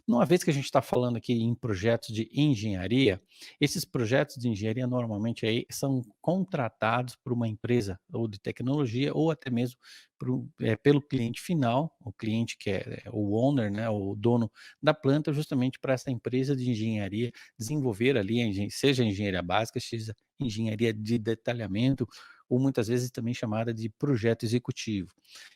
Uma vez que a gente está falando aqui em projetos de engenharia, esses projetos de engenharia normalmente aí são contratados por uma empresa ou de tecnologia ou até mesmo pelo cliente final, o cliente que é o owner, né, o dono da planta, justamente para essa empresa de engenharia desenvolver ali, seja engenharia básica, seja engenharia de detalhamento, ou muitas vezes também chamada de projeto executivo,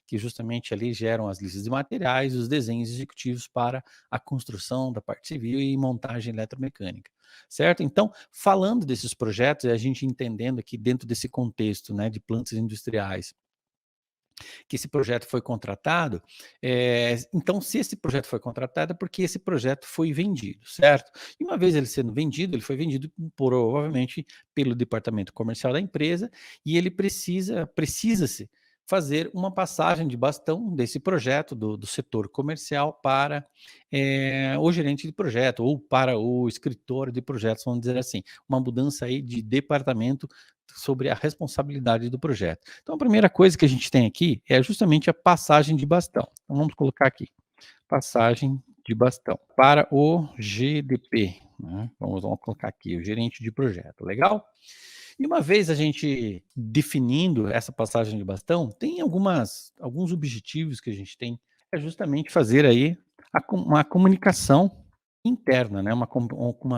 que justamente ali geram as listas de materiais, os desenhos executivos para a construção da parte civil e montagem eletromecânica, certo? Então, falando desses projetos, a gente entendendo aqui dentro desse contexto, né, de plantas industriais, que esse projeto foi contratado, então se esse projeto foi contratado é porque esse projeto foi vendido, certo? E uma vez ele sendo vendido, ele foi vendido provavelmente pelo departamento comercial da empresa e ele precisa-se fazer uma passagem de bastão desse projeto, do setor comercial para o gerente de projeto ou para o escritório de projetos, vamos dizer assim, uma mudança aí de departamento sobre a responsabilidade do projeto. Então, a primeira coisa que a gente tem aqui é justamente a passagem de bastão. Então, vamos colocar aqui, passagem de bastão para o GDP, né? Vamos colocar aqui, o gerente de projeto, legal? E uma vez a gente definindo essa passagem de bastão, tem alguns objetivos que a gente tem, é justamente fazer aí uma comunicação interna, né, uma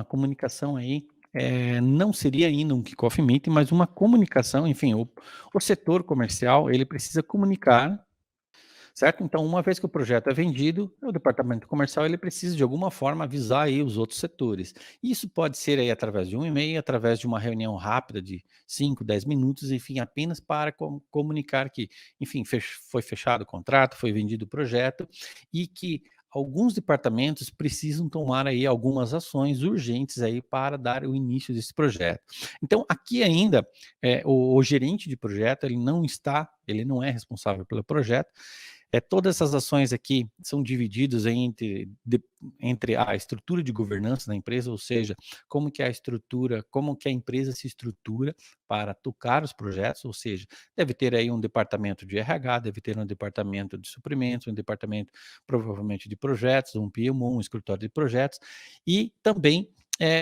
comunicação aí, não seria ainda um kickoff meeting, mas uma comunicação, enfim, o setor comercial, ele precisa comunicar, certo? Então, uma vez que o projeto é vendido, o departamento comercial ele precisa de alguma forma avisar aí os outros setores. Isso pode ser aí através de um e-mail, através de uma reunião rápida de 5, 10 minutos, enfim, apenas para comunicar que, enfim, foi fechado o contrato, foi vendido o projeto e que alguns departamentos precisam tomar aí algumas ações urgentes aí para dar o início desse projeto. Então, aqui ainda, o gerente de projeto, ele não é responsável pelo projeto, todas essas ações aqui são divididas entre a estrutura de governança da empresa, ou seja, como que a empresa se estrutura para tocar os projetos, ou seja, deve ter aí um departamento de RH, deve ter um departamento de suprimentos, um departamento provavelmente de projetos, um PMO, um escritório de projetos, e também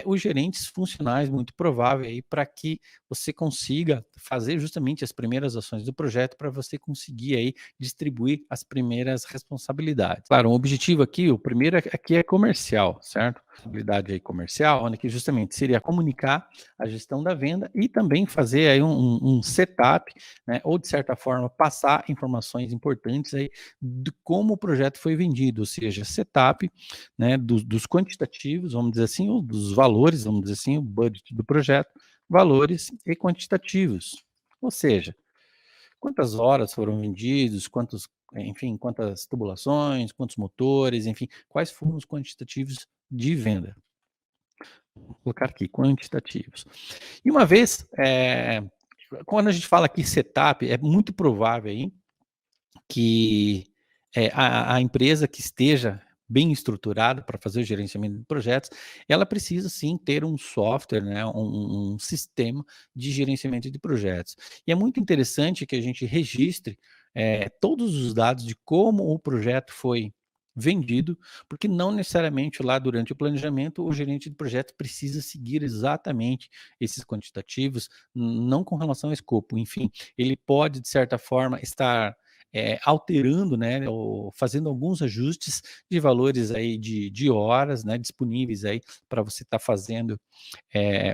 os gerentes funcionais, muito provável aí, para que você consiga fazer justamente as primeiras ações do projeto, para você conseguir aí distribuir as primeiras responsabilidades. Claro, um objetivo aqui, o primeiro aqui é comercial, certo? Responsabilidade aí comercial, onde que justamente seria comunicar a gestão da venda e também fazer aí um setup, né, ou de certa forma passar informações importantes aí de como o projeto foi vendido, ou seja, setup, né, dos quantitativos, vamos dizer assim, ou dos valores, vamos dizer assim, o budget do projeto, valores e quantitativos. Ou seja, quantas horas foram vendidos, enfim, quantas tubulações, quantos motores, enfim, quais foram os quantitativos de venda. Vou colocar aqui, quantitativos. E uma vez, quando a gente fala aqui setup, é muito provável aí que a empresa que esteja bem estruturada para fazer o gerenciamento de projetos, ela precisa sim ter um software, né, um sistema de gerenciamento de projetos. E é muito interessante que a gente registre todos os dados de como o projeto foi vendido, porque não necessariamente lá durante o planejamento o gerente de projeto precisa seguir exatamente esses quantitativos, não com relação ao escopo, enfim, ele pode de certa forma estar alterando, né, ou fazendo alguns ajustes de valores aí de horas, né, disponíveis aí para você estar fazendo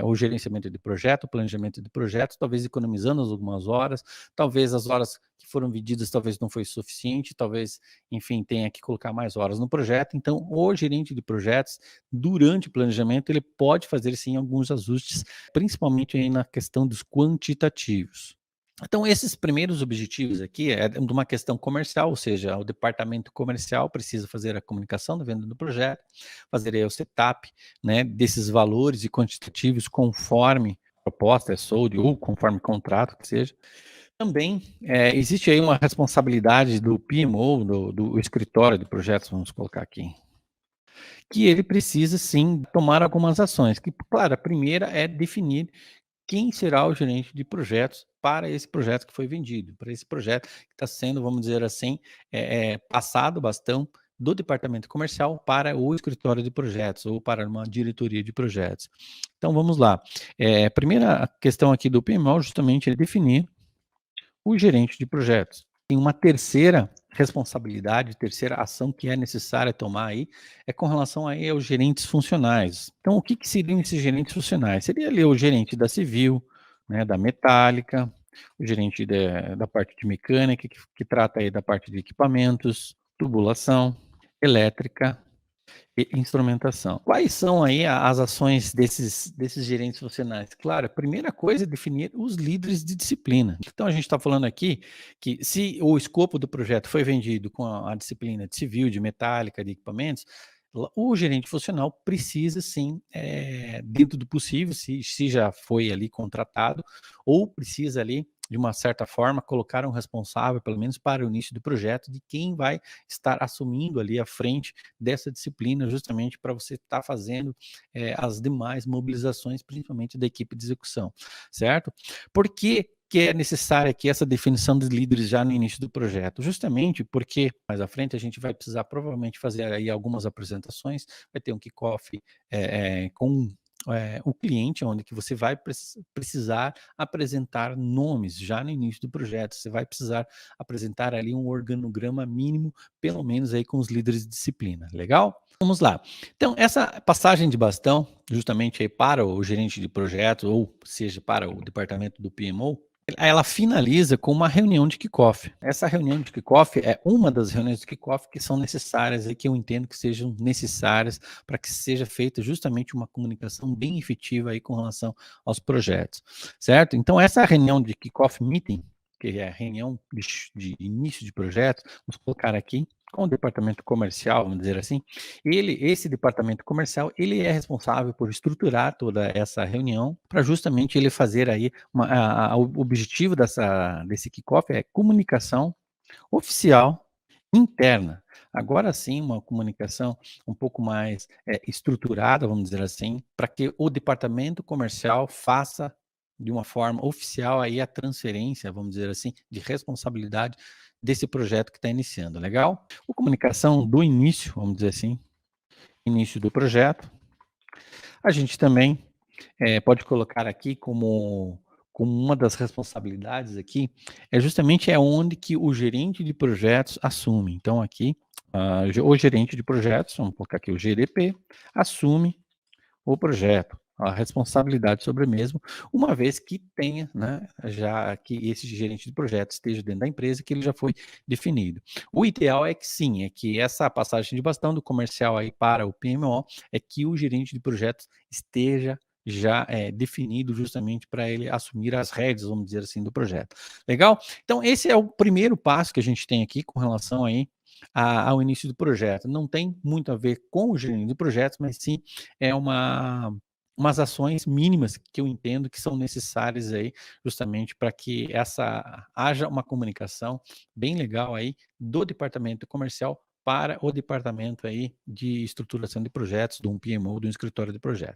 o gerenciamento de projeto, o planejamento de projetos, talvez economizando algumas horas, talvez as horas que foram vendidas talvez não foi suficiente, talvez, enfim, tenha que colocar mais horas no projeto. Então, o gerente de projetos, durante o planejamento, ele pode fazer sim alguns ajustes, principalmente aí na questão dos quantitativos. Então, esses primeiros objetivos aqui é de uma questão comercial, ou seja, o departamento comercial precisa fazer a comunicação da venda do projeto, fazer aí o setup, né, desses valores e quantitativos conforme proposta é sold ou conforme contrato que seja. Também existe aí uma responsabilidade do PMO, do escritório de projetos, vamos colocar aqui, que ele precisa sim tomar algumas ações, que claro, a primeira é definir quem será o gerente de projetos para esse projeto que foi vendido, para esse projeto que está sendo, vamos dizer assim, passado o bastão do departamento comercial para o escritório de projetos ou para uma diretoria de projetos. Então vamos lá. A primeira questão aqui do PMO justamente é definir o gerente de projetos. Tem uma terceira responsabilidade, terceira ação que é necessária tomar aí, é com relação aí aos gerentes funcionais. Então, o que que seriam esses gerentes funcionais? Seria ali o gerente da civil, né, da metálica, o gerente da parte de mecânica, que trata aí da parte de equipamentos, tubulação, elétrica, e instrumentação. Quais são aí as ações desses gerentes funcionais? Claro, a primeira coisa é definir os líderes de disciplina. Então a gente está falando aqui que se o escopo do projeto foi vendido com a disciplina de civil, de metálica, de equipamentos, o gerente funcional precisa sim, dentro do possível, se já foi ali contratado, ou precisa ali, de uma certa forma, colocar um responsável, pelo menos para o início do projeto, de quem vai estar assumindo ali a frente dessa disciplina, justamente para você estar fazendo as demais mobilizações, principalmente da equipe de execução, certo? Por que é necessária aqui essa definição dos líderes já no início do projeto? Justamente porque mais à frente a gente vai precisar provavelmente fazer aí algumas apresentações, vai ter um kickoff com o cliente, onde que você vai precisar apresentar nomes já no início do projeto, você vai precisar apresentar ali um organograma mínimo, pelo menos aí com os líderes de disciplina, legal? Vamos lá. Então, essa passagem de bastão, justamente aí para o gerente de projeto, ou seja, para o departamento do PMO, ela finaliza com uma reunião de kickoff. Essa reunião de kickoff é uma das reuniões de kickoff que são necessárias e que eu entendo que sejam necessárias para que seja feita justamente uma comunicação bem efetiva aí com relação aos projetos, certo? Então, essa reunião de kickoff meeting, que é a reunião de início de projeto, vamos colocar aqui com o departamento comercial, vamos dizer assim, esse departamento comercial, ele é responsável por estruturar toda essa reunião para justamente ele fazer aí o objetivo desse kickoff é comunicação oficial interna. Agora sim, uma comunicação um pouco mais estruturada, vamos dizer assim, para que o departamento comercial faça de uma forma oficial aí a transferência, vamos dizer assim, de responsabilidade desse projeto que está iniciando, legal? A comunicação do início, vamos dizer assim, início do projeto. A gente também pode colocar aqui como uma das responsabilidades aqui, justamente onde que o gerente de projetos assume. Então aqui, o gerente de projetos, vamos colocar aqui o GDP, assume o projeto, a responsabilidade sobre o mesmo, uma vez que tenha, né, já que esse gerente de projeto esteja dentro da empresa, que ele já foi definido. O ideal é que sim, é que essa passagem de bastão do comercial aí para o PMO, é que o gerente de projetos esteja já definido justamente para ele assumir as rédeas, vamos dizer assim, do projeto. Legal? Então, esse é o primeiro passo que a gente tem aqui com relação aí ao início do projeto. Não tem muito a ver com o gerente de projetos, mas sim é umas ações mínimas que eu entendo que são necessárias aí, justamente para que haja uma comunicação bem legal aí do departamento comercial para o departamento aí de estruturação de projetos, do PMO, do escritório de projetos.